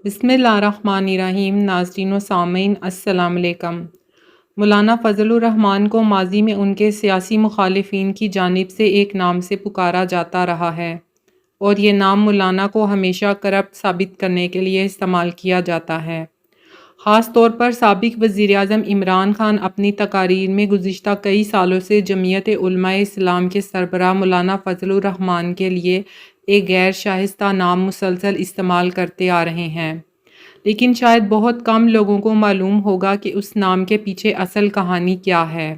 بسم اللہ الرحمن الرحیم۔ ناظرین و سامعین السلام علیکم۔ مولانا فضل الرحمان کو ماضی میں ان کے سیاسی مخالفین کی جانب سے ایک نام سے پکارا جاتا رہا ہے اور یہ نام مولانا کو ہمیشہ کرپٹ ثابت کرنے کے لیے استعمال کیا جاتا ہے۔ خاص طور پر سابق وزیر اعظم عمران خان اپنی تقاریر میں گزشتہ کئی سالوں سے جمعیت علماء اسلام کے سربراہ مولانا فضل الرحمان کے لیے ایک غیر شائستہ نام مسلسل استعمال کرتے آ رہے ہیں، لیکن شاید بہت کم لوگوں کو معلوم ہوگا کہ اس نام کے پیچھے اصل کہانی کیا ہے۔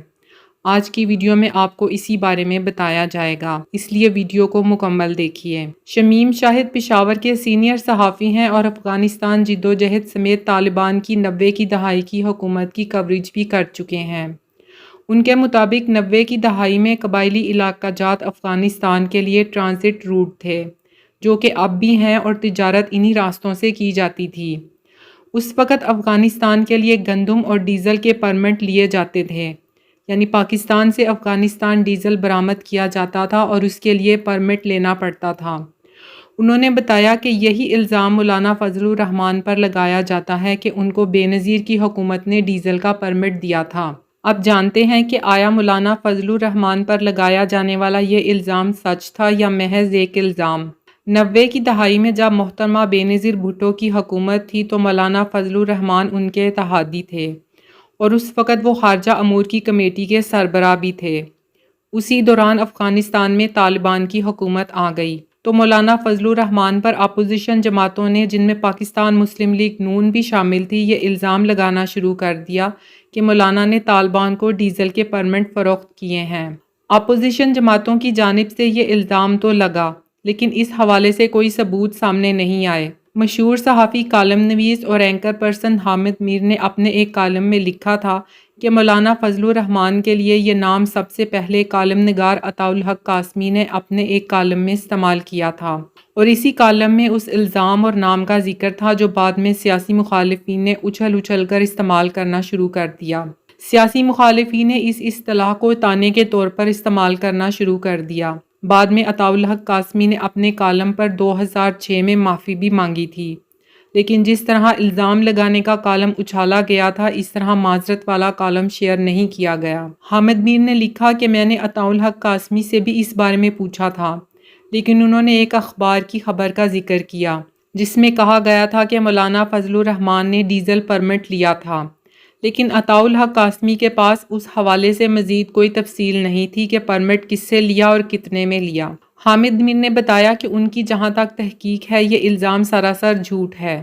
آج کی ویڈیو میں آپ کو اسی بارے میں بتایا جائے گا، اس لیے ویڈیو کو مکمل دیکھیے۔ شمیم شاہد پشاور کے سینئر صحافی ہیں اور افغانستان جدوجہد سمیت طالبان کی 90 کی دہائی کی حکومت کی کوریج بھی کر چکے ہیں۔ ان کے مطابق 90 کی دہائی میں قبائلی علاقہ جات افغانستان کے لیے ٹرانزٹ روٹ تھے، جو کہ اب بھی ہیں، اور تجارت انہی راستوں سے کی جاتی تھی۔ اس وقت افغانستان کے لیے گندم اور ڈیزل کے پرمٹ لیے جاتے تھے، یعنی پاکستان سے افغانستان ڈیزل برآمد کیا جاتا تھا اور اس کے لیے پرمٹ لینا پڑتا تھا۔ انہوں نے بتایا کہ یہی الزام مولانا فضل الرحمان پر لگایا جاتا ہے کہ ان کو بے نظیر کی حکومت نے ڈیزل کا پرمٹ دیا تھا۔ اب جانتے ہیں کہ آیا مولانا فضل الرحمان پر لگایا جانے والا یہ الزام سچ تھا یا محض ایک الزام؟ 90 کی دہائی میں جب محترمہ بے نظیر بھٹو کی حکومت تھی تو مولانا فضل الرحمان ان کے اتحادی تھے اور اس وقت وہ خارجہ امور کی کمیٹی کے سربراہ بھی تھے۔ اسی دوران افغانستان میں طالبان کی حکومت آ گئی تو مولانا فضل الرحمان پر اپوزیشن جماعتوں نے، جن میں پاکستان مسلم لیگ نون بھی شامل تھی، یہ الزام لگانا شروع کر دیا کہ مولانا نے طالبان کو ڈیزل کے پرمٹ فروخت کیے ہیں۔ اپوزیشن جماعتوں کی جانب سے یہ الزام تو لگا، لیکن اس حوالے سے کوئی ثبوت سامنے نہیں آئے۔ مشہور صحافی، کالم نویس اور اینکر پرسن حامد میر نے اپنے ایک کالم میں لکھا تھا کہ مولانا فضل الرحمان کے لیے یہ نام سب سے پہلے کالم نگار عطاء الحق قاسمی نے اپنے ایک کالم میں استعمال کیا تھا، اور اسی کالم میں اس الزام اور نام کا ذکر تھا جو بعد میں سیاسی مخالفین نے اچھل کر استعمال کرنا شروع کر دیا۔ سیاسی مخالفین نے اس اصطلاح کو طعنے کے طور پر استعمال کرنا شروع کر دیا۔ بعد میں عطاء الحق قاسمی نے اپنے کالم پر 2006 میں معافی بھی مانگی تھی، لیکن جس طرح الزام لگانے کا کالم اچھالا گیا تھا، اس طرح معذرت والا کالم شیئر نہیں کیا گیا۔ حامد میر نے لکھا کہ میں نے عطاء الحق قاسمی سے بھی اس بارے میں پوچھا تھا، لیکن انہوں نے ایک اخبار کی خبر کا ذکر کیا جس میں کہا گیا تھا کہ مولانا فضل الرحمان نے ڈیزل پرمٹ لیا تھا، لیکن عطاء الحق قاسمی کے پاس اس حوالے سے مزید کوئی تفصیل نہیں تھی کہ پرمٹ کس سے لیا اور کتنے میں لیا۔ حامد میر نے بتایا کہ ان کی جہاں تک تحقیق ہے، یہ الزام سراسر جھوٹ ہے،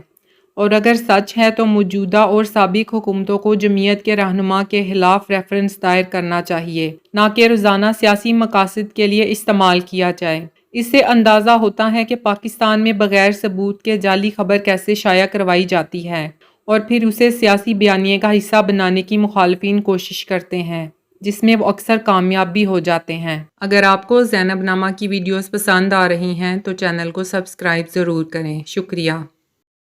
اور اگر سچ ہے تو موجودہ اور سابق حکومتوں کو جمعیت کے رہنما کے خلاف ریفرنس دائر کرنا چاہیے، نہ کہ روزانہ سیاسی مقاصد کے لیے استعمال کیا جائے۔ اس سے اندازہ ہوتا ہے کہ پاکستان میں بغیر ثبوت کے جعلی خبر کیسے شائع کروائی جاتی ہے اور پھر اسے سیاسی بیانیے کا حصہ بنانے کی مخالفین کوشش کرتے ہیں، جس میں وہ اکثر کامیاب بھی ہو جاتے ہیں۔ اگر آپ کو زینب نامہ کی ویڈیوز پسند آ رہی ہیں تو چینل کو سبسکرائب ضرور کریں۔ شکریہ۔